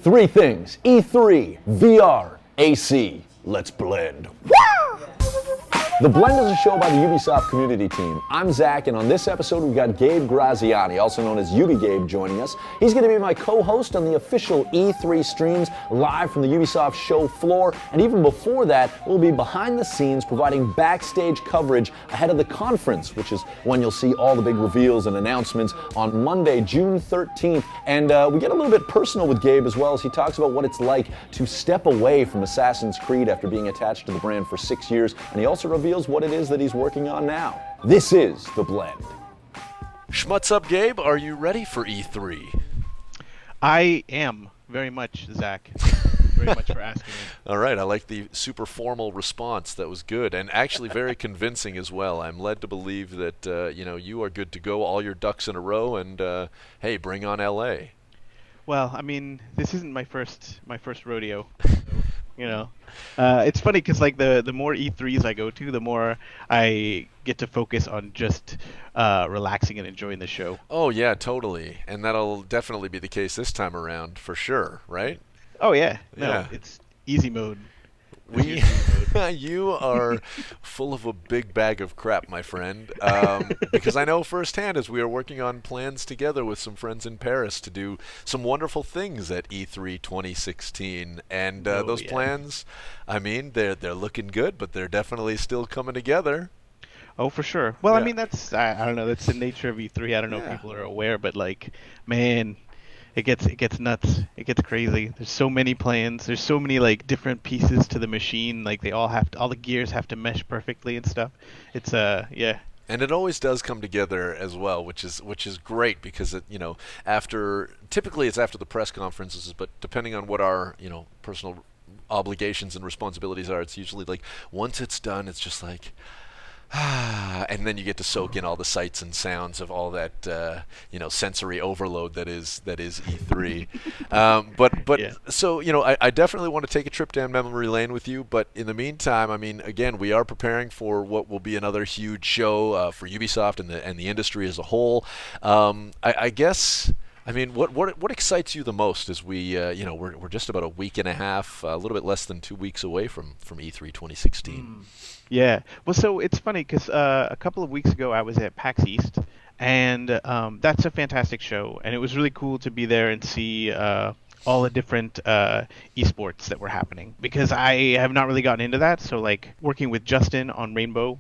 Three things: E3, VR, AC. Let's blend. The Blend is a show by the Ubisoft community team. I'm Zach, and on this episode we've got Gabe Graziani, also known as UbiGabe, joining us. He's going to be my co-host on the official E3 streams live from the Ubisoft show floor, and even before that, we'll be behind the scenes providing backstage coverage ahead of the conference, which is when you'll see all the big reveals and announcements on Monday, June 13th. And we get a little bit personal with Gabe as well, as he talks about what it's like to step away from Assassin's Creed after being attached to the brand for 6 years, and he also reveals what it is that he's working on now. This is The Blend. Schmutz up, Gabe. Are you ready for E3? I am, very much, Zach. Very much for asking me. All right, I like the super formal response. That was good, and actually very convincing as well. I'm led to believe that you are good to go, all your ducks in a row, and hey, bring on LA. Well, I mean, this isn't my first rodeo. So, it's funny because like the more E3s I go to, the more I get to focus on just relaxing and enjoying the show. Oh yeah, totally, and that'll definitely be the case this time around for sure, right? Oh yeah, no, Yeah. It's easy mode. You are full of a big bag of crap, my friend, because I know firsthand as we are working on plans together with some friends in Paris to do some wonderful things at E3 2016, and those plans, I mean, they're looking good, but they're definitely still coming together. Oh, for sure. Well, Yeah. I mean, I don't know, that's the nature of E3. I don't know if people are aware, but like, man, it gets nuts. It gets crazy. There's so many plans. There's so many like different pieces to the machine. Like all the gears have to mesh perfectly and stuff. It's yeah. And it always does come together as well, which is great because typically it's after the press conferences, but depending on what our personal obligations and responsibilities are, it's usually like once it's done, it's just like. And then you get to soak in all the sights and sounds of all that sensory overload that is E3. But Yeah. So I definitely want to take a trip down memory lane with you. But in the meantime, I mean, again, we are preparing for what will be another huge show for Ubisoft and the industry as a whole. I guess. I mean, what excites you the most as we're just about a week and a half, a little bit less than 2 weeks away from E3 2016. Yeah. Well, so it's funny because a couple of weeks ago I was at PAX East, and that's a fantastic show, and it was really cool to be there and see all the different esports that were happening, because I have not really gotten into that. So like working with Justin on Rainbow,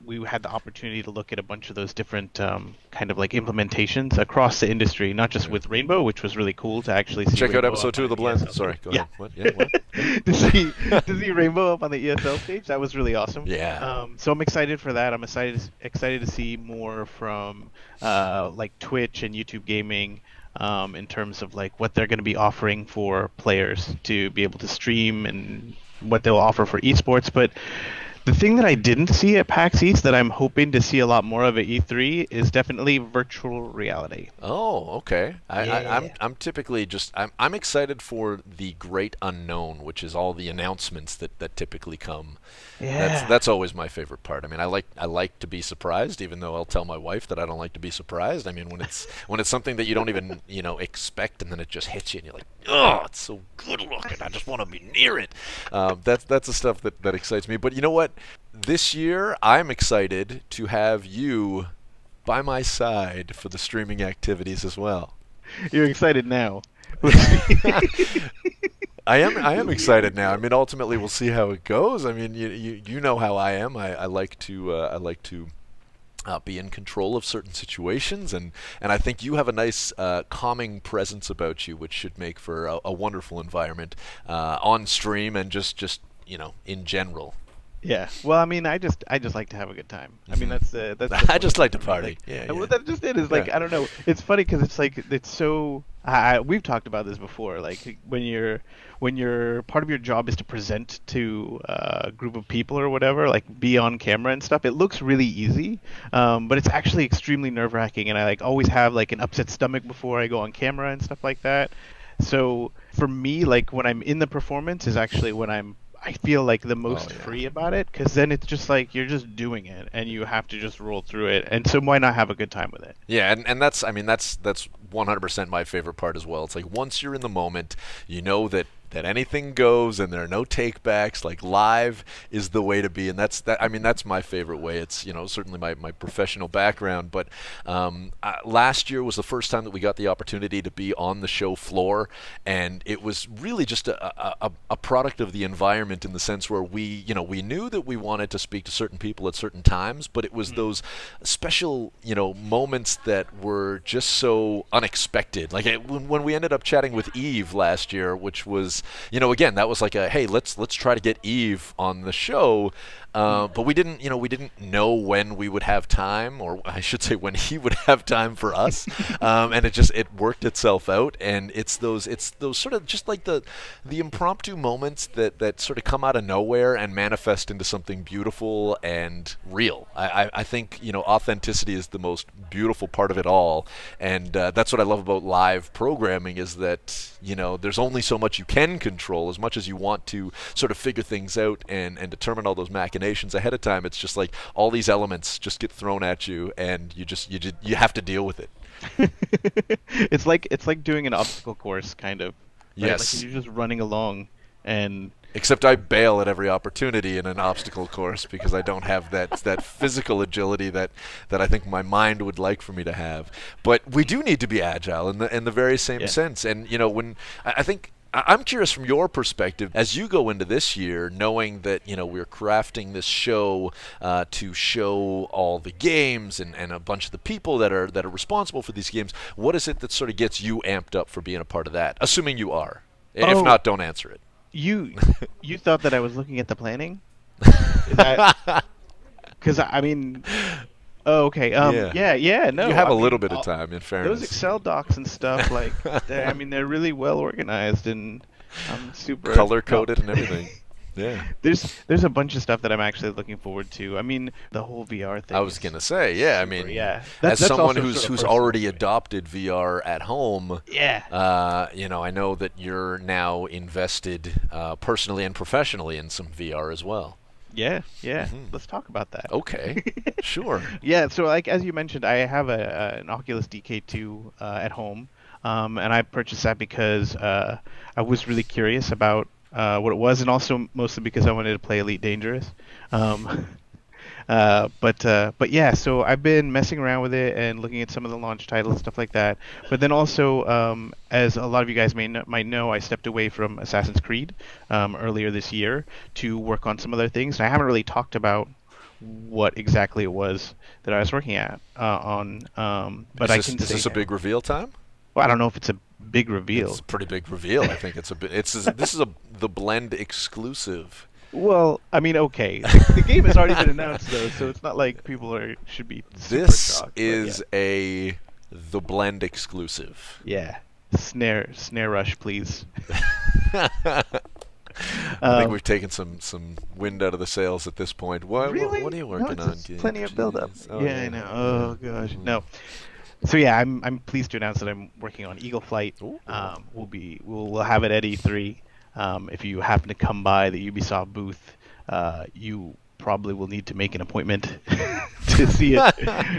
we had the opportunity to look at a bunch of those different kind of like implementations across the industry, not just with Rainbow, which was really cool to actually see. Check out Rainbow episode 2 of The Blend. ESL Sorry, stage. go Yeah. ahead. What? Yeah, what? to see Rainbow up on the ESL stage, that was really awesome. Yeah. So I'm excited for that. I'm excited to see more from like Twitch and YouTube gaming. In terms of like what they're going to be offering for players to be able to stream and what they'll offer for esports. But the thing that I didn't see at PAX East that I'm hoping to see a lot more of at E3 is definitely virtual reality. Oh, okay. Yeah. I'm typically I'm excited for the great unknown, which is all the announcements that typically come. Yeah. That's always my favorite part. I mean, I like to be surprised, even though I'll tell my wife that I don't like to be surprised. I mean, when it's something that you don't even expect, and then it just hits you, and you're like, oh, it's so good looking. I just want to be near it. That's the stuff that excites me. But you know what? This year, I'm excited to have you by my side for the streaming activities as well. You're excited now. I am excited now. I mean, ultimately, we'll see how it goes. I mean, you know how I am. I like to be in control of certain situations, and I think you have a nice calming presence about you, which should make for a wonderful environment on stream and just in general. Yeah. Well, I mean, I just like to have a good time. I mean, that's I just like to party. Yeah. Well, that just it is like, Yeah. I don't know. It's funny because it's like it's so. We've talked about this before. Like when you're part of your job is to present to a group of people or whatever, like be on camera and stuff. It looks really easy, but it's actually extremely nerve-wracking. And I like always have like an upset stomach before I go on camera and stuff like that. So for me, like when I'm in the performance is actually when I feel like the most free about it, because then it's just like you're just doing it and you have to just roll through it, and so why not have a good time with it? Yeah, and that's 100% my favorite part as well. It's like once you're in the moment, you know that anything goes and there are no takebacks. Like live is the way to be, and that's my favorite way. It's certainly my professional background, but last year was the first time that we got the opportunity to be on the show floor, and it was really just a product of the environment in the sense where we knew that we wanted to speak to certain people at certain times, but it was those special moments that were just so unexpected. Like when we ended up chatting with Eve last year, which was again, that was like hey, let's try to get Eve on the show. But we didn't know when we would have time, or I should say when he would have time for us. And it worked itself out. And it's those sort of just like the impromptu moments that sort of come out of nowhere and manifest into something beautiful and real. I think authenticity is the most beautiful part of it all, and that's what I love about live programming, is that there's only so much you can control. As much as you want to sort of figure things out and determine all those machinations ahead of time, it's just like all these elements just get thrown at you, and you have to deal with it. It's like doing an obstacle course, kind of. Right? Yes. Like you're just running along, and except I bail at every opportunity in an obstacle course because I don't have that physical agility that I think my mind would like for me to have. But we do need to be agile in the very same sense. And when I think, I'm curious from your perspective, as you go into this year, knowing that we're crafting this show to show all the games and a bunch of the people that are responsible for these games. What is it that sort of gets you amped up for being a part of that? Assuming you are. If not, don't answer it. You thought that I was looking at the planning? Because I mean. Oh, okay. Yeah. No. You have a little bit of time, in fairness. Those Excel docs and stuff, like, they're really well organized, and I'm super color coded and everything. Yeah. There's a bunch of stuff that I'm actually looking forward to. I mean, the whole VR thing. I was gonna say, yeah. I mean, that's someone who's already adopted VR at home. Yeah. I know that you're now invested personally and professionally in some VR as well. Yeah. Let's talk about that. Okay, sure. Yeah, so like as you mentioned, I have an Oculus DK2 at home, and I purchased that because I was really curious about what it was, and also mostly because I wanted to play Elite Dangerous. But yeah, so I've been messing around with it and looking at some of the launch titles and stuff like that. But then also, as a lot of you guys might know, I stepped away from Assassin's Creed earlier this year to work on some other things. And I haven't really talked about what exactly it was that I was working on. But is this a big reveal time? Well, I don't know if it's a big reveal. It's a pretty big reveal. I think it's this is the Blend exclusive. Well, I mean, okay. The game has already been announced, though, so it's not like people should be super shocked. This is the Blend exclusive. Yeah. Snare Rush, please. I think we've taken some wind out of the sails at this point. Really? What are you working on? Plenty of build-up. Oh, yeah, I know. Oh, gosh. No. So yeah, I'm pleased to announce that I'm working on Eagle Flight. We'll have it at E3. If you happen to come by the Ubisoft booth, you probably will need to make an appointment to see it.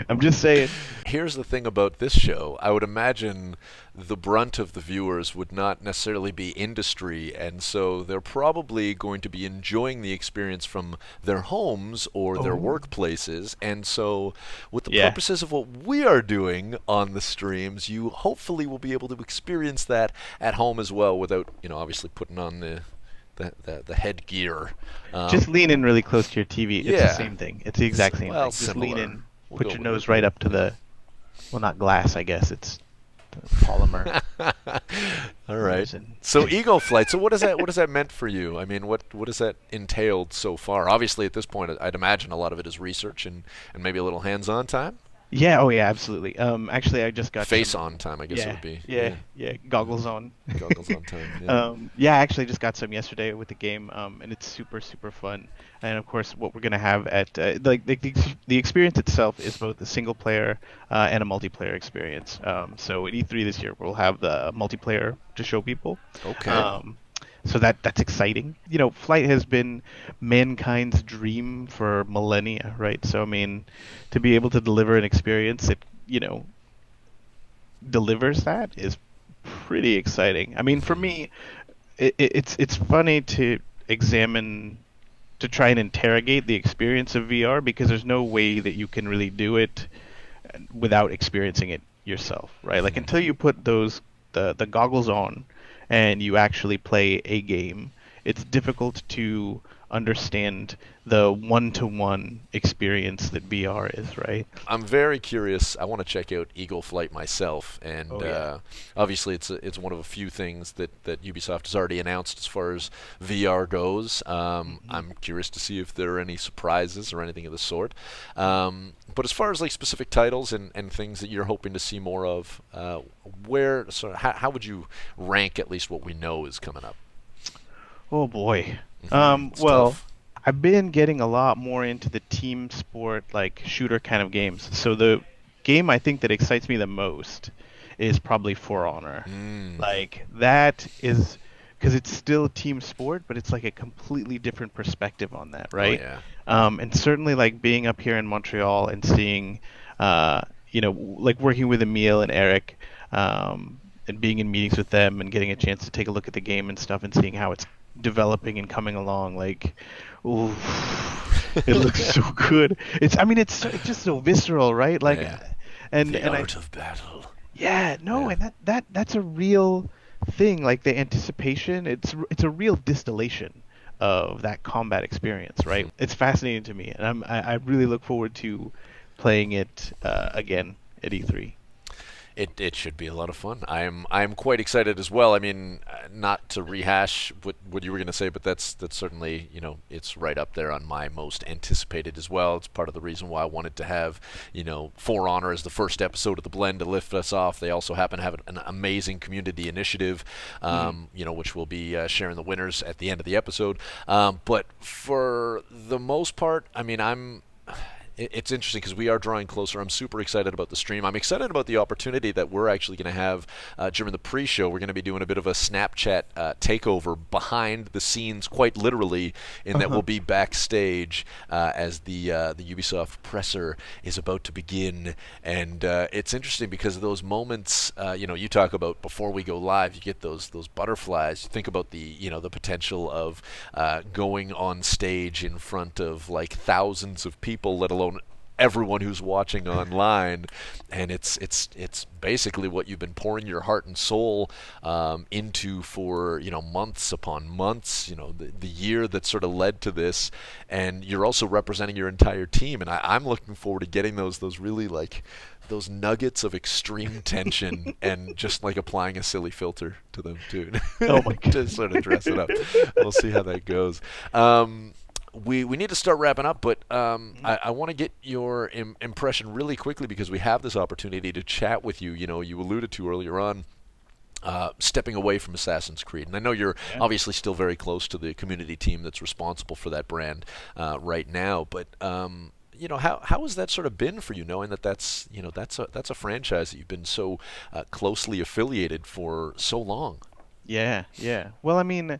I'm just saying. Here's the thing about this show. I would imagine the brunt of the viewers would not necessarily be industry, and so they're probably going to be enjoying the experience from their homes or their workplaces. And so with the purposes of what we are doing on the streams, you hopefully will be able to experience that at home as well without, obviously putting on the headgear. Just lean in really close to your TV. It's the same thing. It's the exact same thing. Just lean in. Put your nose right up to the, well, not glass, I guess. It's polymer. All right. So Eagle Flight. So what is that meant for you? I mean, what has that entailed so far? Obviously, at this point, I'd imagine a lot of it is research and maybe a little hands-on time. Yeah. Oh, yeah. Absolutely. Actually, I just got face-on time. I guess it would be. Yeah. Goggles on. Goggles on time. Yeah. I actually just got some yesterday with the game, and it's super, super fun. And of course, what we're gonna have at the experience itself is both a single player and a multiplayer experience. So at E3 this year, we'll have the multiplayer to show people. Okay. So that's exciting. Flight has been mankind's dream for millennia, right? So I mean, to be able to deliver an experience that delivers that is pretty exciting. I mean, for me, it's funny to try and interrogate the experience of VR because there's no way that you can really do it without experiencing it yourself, right? Like until you put the goggles on and you actually play a game, it's difficult to understand the one-to-one experience that VR is, right? I'm very curious. I want to check out Eagle Flight myself, and obviously it's one of a few things that Ubisoft has already announced as far as VR goes. I'm curious to see if there are any surprises or anything of the sort. But as far as like specific titles and things that you're hoping to see more of, how would you rank at least what we know is coming up? Oh boy. Well, tough. I've been getting a lot more into the team sport, like shooter kind of games. So the game I think that excites me the most is probably For Honor. Like that is because it's still a team sport, but it's like a completely different perspective on that, right? Oh, yeah. And certainly like being up here in Montreal and seeing, like working with Emile and Eric, and being in meetings with them and getting a chance to take a look at the game and stuff and seeing how it's developing and coming along, like, ooh, it looks so good. It's just so visceral, right? Like, and the art of battle. Yeah, no, and that's a real thing. Like the anticipation, it's a real distillation of that combat experience, right? It's fascinating to me, and I really look forward to playing it again at E3. It should be a lot of fun. I'm quite excited as well. I mean, not to rehash what you were going to say, but that's certainly, it's right up there on my most anticipated as well. It's part of the reason why I wanted to have, For Honor as the first episode of the Blend to lift us off. They also happen to have an amazing community initiative, which we'll be sharing the winners at the end of the episode. But for the most part, I mean, it's interesting because we are drawing closer. I'm super excited about the stream. I'm excited about the opportunity that we're actually going to have during the pre-show. We're going to be doing a bit of a Snapchat takeover behind the scenes, quite literally, in that we'll be backstage as the Ubisoft presser is about to begin. And it's interesting because of those moments, you talk about before we go live, you get those butterflies. You think about the potential of going on stage in front of like thousands of people, let alone everyone who's watching online, and it's basically what you've been pouring your heart and soul into for months upon months, the year that sort of led to this, and you're also representing your entire team, and I'm looking forward to getting those really like those nuggets of extreme tension and just like applying a silly filter to them too. Oh my god. To sort of dress it up. We'll see how that goes. We need to start wrapping up, but I want to get your impression really quickly because we have this opportunity to chat with you. You alluded to earlier on stepping away from Assassin's Creed, and I know you're obviously still very close to the community team that's responsible for that brand right now. But how has that sort of been for you, knowing that that's a franchise that you've been so closely affiliated for so long? Yeah. Well, I mean,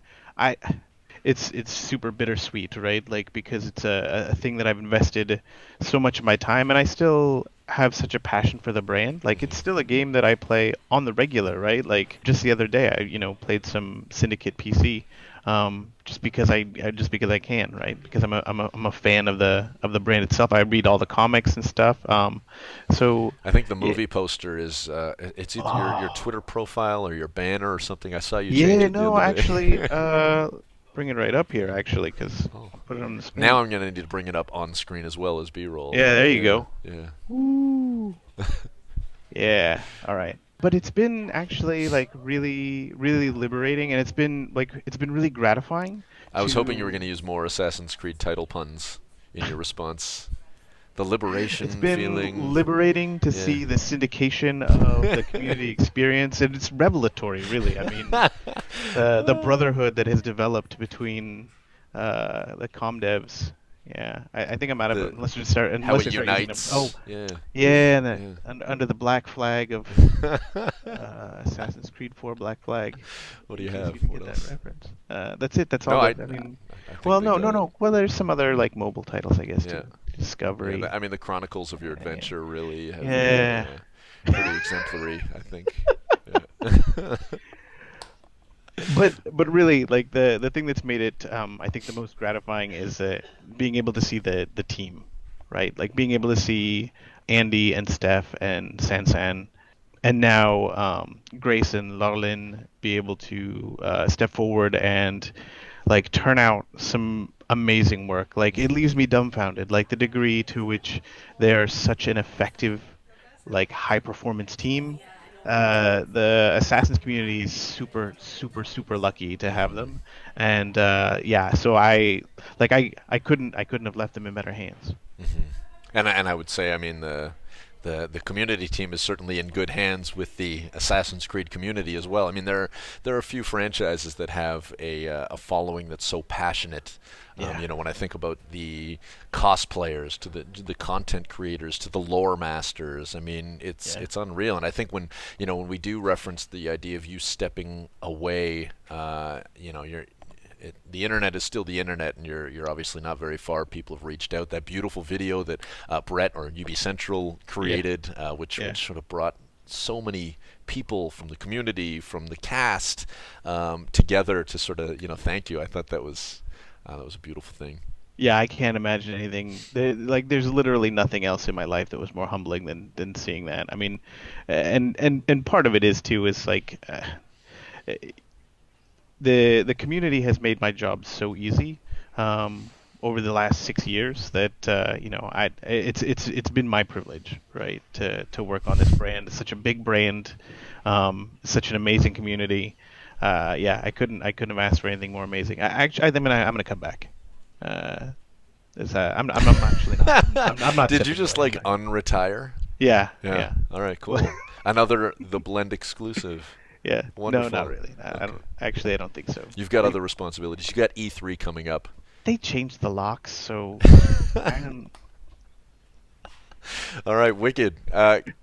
It's super bittersweet, right? Like because it's a thing that I've invested so much of my time, and I still have such a passion for the brand. Like it's still a game that I play on the regular, right? Like just the other day, I played some Syndicate PC, just because I can, right? Because I'm a fan of the brand itself. I read all the comics and stuff. So I think the movie poster is it's either your Twitter profile or your banner or something. I saw you. Yeah, no, actually. Bring it right up here, actually, because I'll put it on the screen. Now I'm going to need to bring it up on screen as well as B-roll. Yeah, there you go. Yeah. Woo. Yeah, all right. But it's been actually like really, really liberating, and it's been really gratifying. I was hoping you were going to use more Assassin's Creed title puns in your response. The liberation feeling. It's been liberating to see the syndication of the community experience, and it's revelatory, really. I mean, the brotherhood that has developed between the comm devs. Yeah, I think I'm out of it. Unless we start, how it unites. Under the black flag of Assassin's Creed 4 Black Flag. What do you have? What else? That reference. That's it. That's all. I mean, no. Well, there's some other like mobile titles, I guess. Too. Discovery. Yeah, I mean, the chronicles of your adventure really have. pretty exemplary, I think. Yeah. But really, like the thing that's made it, I think the most gratifying is being able to see the team, right? Like being able to see Andy and Steph and Sansan, and now Grace and Larlin be able to step forward and like turn out some amazing work. Like it leaves me dumbfounded, like the degree to which they are such an effective, like high performance team. The Assassins community is super, super, super lucky to have them, and yeah, so I couldn't have left them in better hands. Hmm. And I would say, I mean, the community team is certainly in good hands with the Assassin's Creed community as well. I mean, there are a few franchises that have a following that's so passionate. Yeah. You know, when I think about the cosplayers, to the content creators, to the lore masters, I mean, it's unreal. And I think when we do reference the idea of you stepping away, the internet is still the internet, and you're obviously not very far. People have reached out. That beautiful video that Brett or UB Central created, which sort of brought so many people from the community, from the cast, together to sort of thank you. I thought that was a beautiful thing. Yeah, I can't imagine anything. There's literally nothing else in my life that was more humbling than seeing that. I mean, and part of it is like. The community has made my job so easy over the last 6 years that it's been my privilege, right, to work on this brand. It's such a big brand, such an amazing community. I couldn't have asked for anything more amazing. I'm gonna come back. I'm actually not. I'm not. Did you just like unretire? Yeah. All right, cool. Another The Blend exclusive. Yeah. Wonderful. No, not really. Okay. I don't think so. You've got other responsibilities. You got E3 coming up. They changed the locks, so I don't. All right, wicked.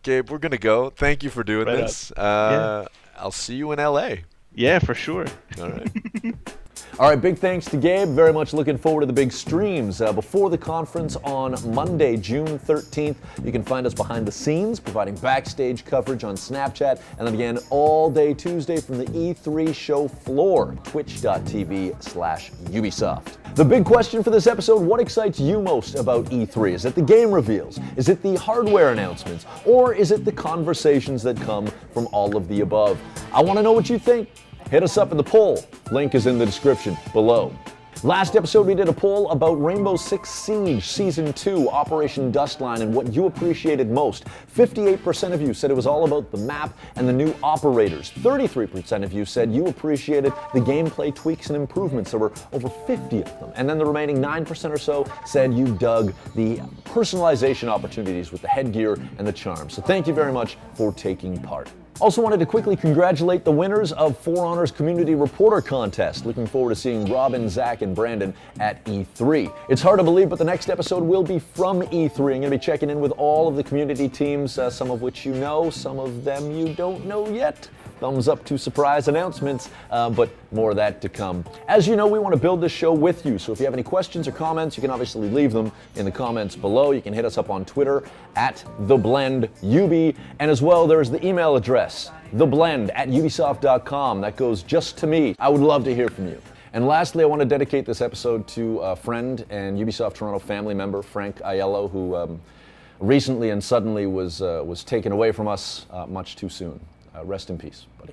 Gabe, we're gonna go. Thank you for doing Right this. Yeah. I'll see you in LA. Yeah, for sure. All right. All right, big thanks to Gabe. Very much looking forward to the big streams before the conference on Monday, June 13th. You can find us behind the scenes, providing backstage coverage on Snapchat, and then again all day Tuesday from the E3 show floor, twitch.tv/Ubisoft. The big question for this episode: what excites you most about E3? Is it the game reveals? Is it the hardware announcements? Or is it the conversations that come from all of the above? I want to know what you think. Hit us up in the poll. Link is in the description below. Last episode we did a poll about Rainbow Six Siege Season 2 Operation Dustline and what you appreciated most. 58% of you said it was all about the map and the new operators. 33% of you said you appreciated the gameplay tweaks and improvements. There were over 50 of them. And then the remaining 9% or so said you dug the personalization opportunities with the headgear and the charms. So thank you very much for taking part. Also wanted to quickly congratulate the winners of For Honor's Community Reporter Contest. Looking forward to seeing Robin, Zach, and Brandon at E3. It's hard to believe, but the next episode will be from E3. I'm going to be checking in with all of the community teams, some of which you know, some of them you don't know yet. Thumbs up to surprise announcements, but more of that to come. As you know, we want to build this show with you, so if you have any questions or comments, you can obviously leave them in the comments below. You can hit us up on Twitter at TheBlendUB, and as well, there's the email address, theblend@ubisoft.com. That goes just to me. I would love to hear from you. And lastly, I want to dedicate this episode to a friend and Ubisoft Toronto family member, Frank Aiello, who recently and suddenly was taken away from us much too soon. Rest in peace, buddy.